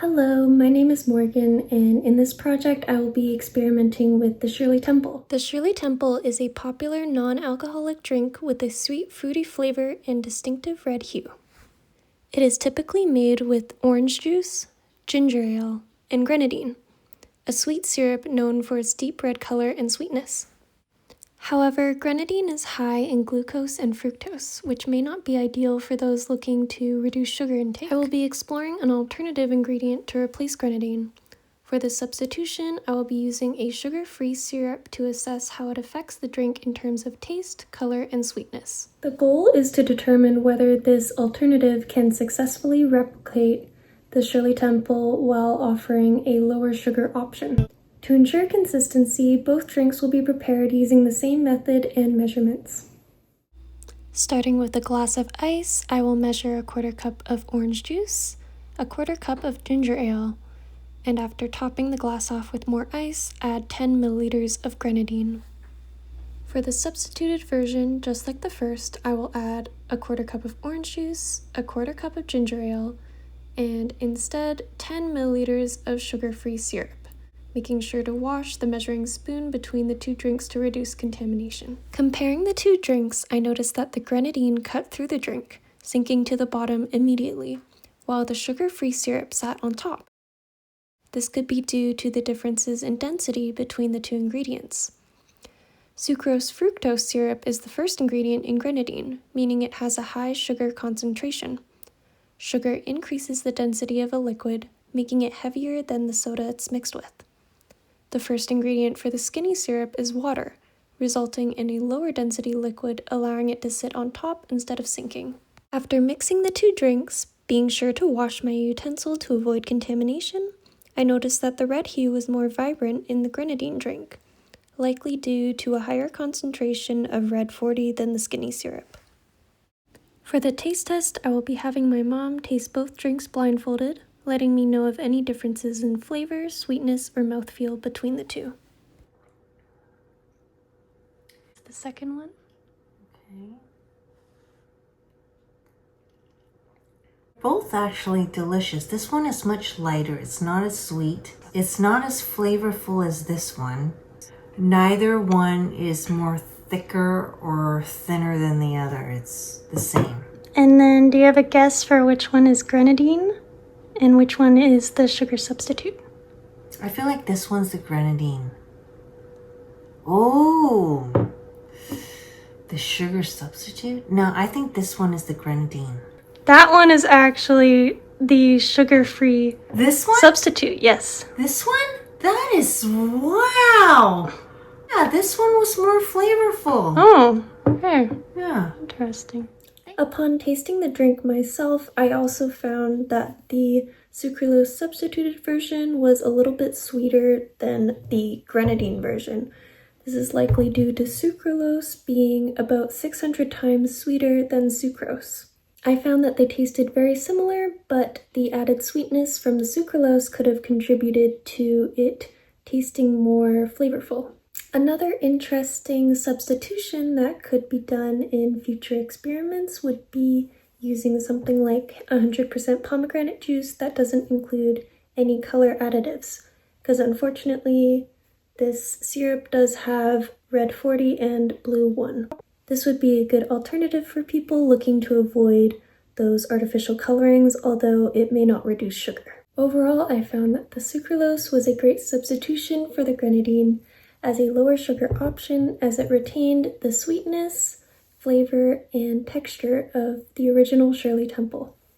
Hello, my name is Morgan, and in this project I will be experimenting with the Shirley Temple. The Shirley Temple is a popular non-alcoholic drink with a sweet, fruity flavor and distinctive red hue. It is typically made with orange juice, ginger ale, and grenadine, a sweet syrup known for its deep red color and sweetness. However, grenadine is high in glucose and fructose, which may not be ideal for those looking to reduce sugar intake. I will be exploring an alternative ingredient to replace grenadine. For this substitution, I will be using a sugar-free syrup to assess how it affects the drink in terms of taste, color, and sweetness. The goal is to determine whether this alternative can successfully replicate the Shirley Temple while offering a lower sugar option. To ensure consistency, both drinks will be prepared using the same method and measurements. Starting with a glass of ice, I will measure a 1/4 cup of orange juice, a 1/4 cup of ginger ale, and after topping the glass off with more ice, add 10 milliliters of grenadine. For the substituted version, just like the first, I will add a 1/4 cup of orange juice, a 1/4 cup of ginger ale, and instead 10 milliliters of sugar-free syrup, making sure to wash the measuring spoon between the two drinks to reduce contamination. Comparing the two drinks, I noticed that the grenadine cut through the drink, sinking to the bottom immediately, while the sugar-free syrup sat on top. This could be due to the differences in density between the two ingredients. Sucrose fructose syrup is the first ingredient in grenadine, meaning it has a high sugar concentration. Sugar increases the density of a liquid, making it heavier than the soda it's mixed with. The first ingredient for the skinny syrup is water, resulting in a lower density liquid, allowing it to sit on top instead of sinking. After mixing the two drinks, being sure to wash my utensil to avoid contamination, I noticed that the red hue was more vibrant in the grenadine drink, likely due to a higher concentration of red 40 than the skinny syrup. For the taste test, I will be having my mom taste both drinks blindfolded, letting me know of any differences in flavor, sweetness, or mouthfeel between the two. The second one. Okay. Both actually delicious. This one is much lighter. It's not as sweet. It's not as flavorful as this one. Neither one is more thicker or thinner than the other. It's the same. And then do you have a guess for which one is grenadine and which one is the sugar substitute? I feel like this one's the grenadine. Oh, the sugar substitute? No, I think this one is the grenadine. That one is actually the sugar-free This one? substitute, yes. This one? That is, wow. Yeah, this one was more flavorful. Oh, okay. Yeah. Interesting. Upon tasting the drink myself, I also found that the sucralose substituted version was a little bit sweeter than the grenadine version. This is likely due to sucralose being about 600 times sweeter than sucrose. I found that they tasted very similar, but the added sweetness from the sucralose could have contributed to it tasting more flavorful. Another interesting substitution that could be done in future experiments would be using something like 100% pomegranate juice that doesn't include any color additives, because unfortunately this syrup does have red 40 and blue 1. This would be a good alternative for people looking to avoid those artificial colorings, although it may not reduce sugar. Overall, I found that the sucralose was a great substitution for the grenadine as a lower sugar option, as it retained the sweetness, flavor, and texture of the original Shirley Temple.